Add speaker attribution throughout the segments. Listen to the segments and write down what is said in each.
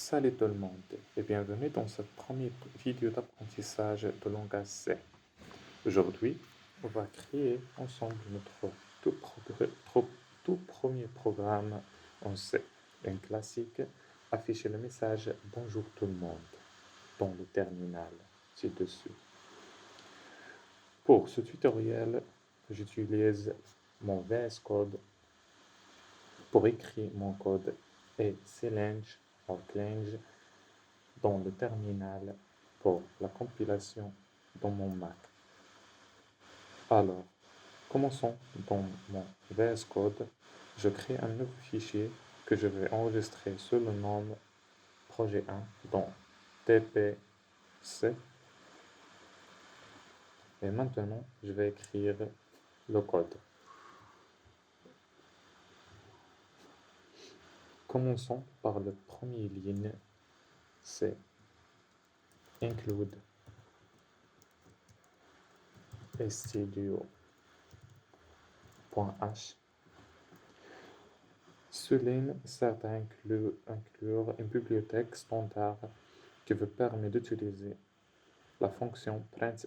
Speaker 1: Salut tout le monde et bienvenue dans cette première vidéo d'apprentissage de langage C. Aujourd'hui, on va créer ensemble notre tout premier programme en C. Un classique, afficher le message « Bonjour tout le monde » dans le terminal ci-dessus. Pour ce tutoriel, j'utilise mon VS Code pour écrire mon code et Clang dans le terminal pour la compilation dans mon Mac. Alors, commençons dans mon VS Code. Je crée un nouveau fichier que je vais enregistrer sous le nom projet 1 dans tpc. Et maintenant, je vais écrire le code. Commençons par la première ligne, c'est include studio.h. Ce ligne sert à inclure une bibliothèque standard qui vous permet d'utiliser la fonction printf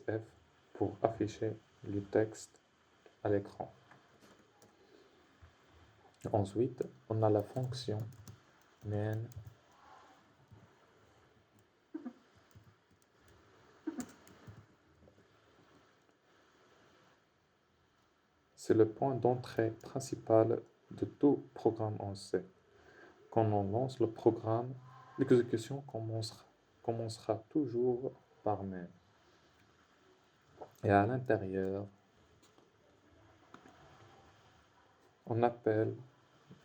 Speaker 1: pour afficher le texte à l'écran. Ensuite, on a la fonction main c'est le point d'entrée principal de tout programme en C. Quand on lance le programme, l'exécution commencera toujours par main. Et à l'intérieur, on appelle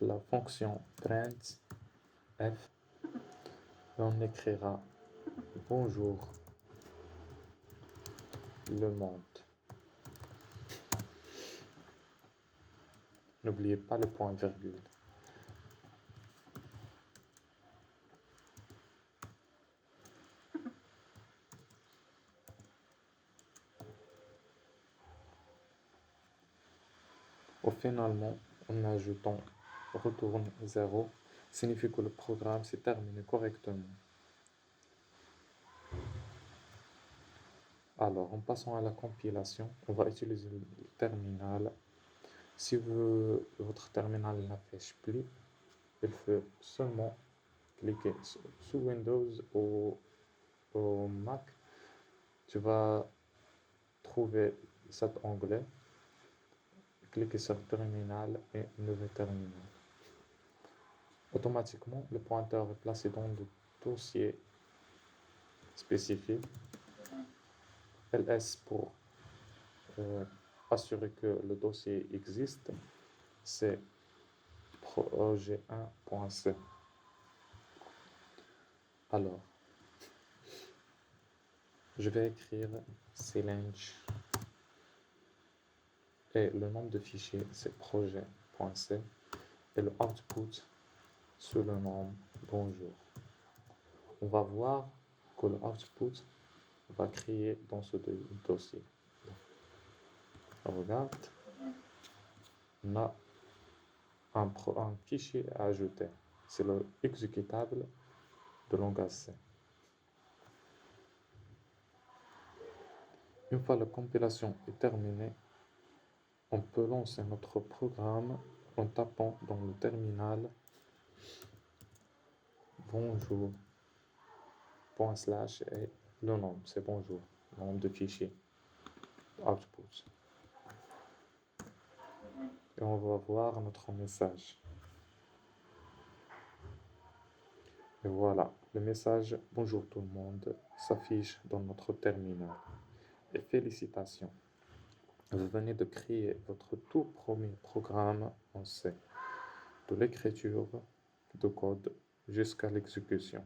Speaker 1: la fonction printf et on écrira bonjour le monde. N'oubliez pas le point virgule. Finalement, en ajoutant retourne 0, signifie que le programme s'est terminé correctement. Alors, en passant à la compilation, on va utiliser le terminal. Si votre terminal n'affiche plus, il faut seulement cliquer sur Windows ou au Mac. Tu vas trouver cet onglet. Cliquez sur terminal et nouveau terminal. Automatiquement, le pointeur est placé dans le dossier spécifique. ls pour assurer que le dossier existe, c'est projet1.c. Alors, je vais écrire Clang et le nom de fichier c'est projet.c et le output sous le nom bonjour. On va voir que le output va créer dans ce dossier. On regarde, on a un fichier à ajouter. C'est le exécutable de langage C. Une fois la compilation est terminée, on peut lancer notre programme en tapant dans le terminal bonjour / et le nom, c'est bonjour, nom de fichier, output. Et on va voir notre message. Et voilà, le message « Bonjour tout le monde » s'affiche dans notre terminal. Et félicitations, vous venez de créer votre tout premier programme en C, de l'écriture de code jusqu'à l'exécution.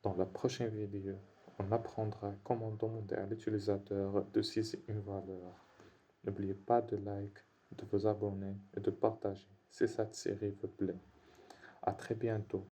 Speaker 1: Dans la prochaine vidéo, on apprendra comment demander à l'utilisateur de saisir une valeur. N'oubliez pas de like, de vous abonner et de partager si cette série vous plaît. À très bientôt.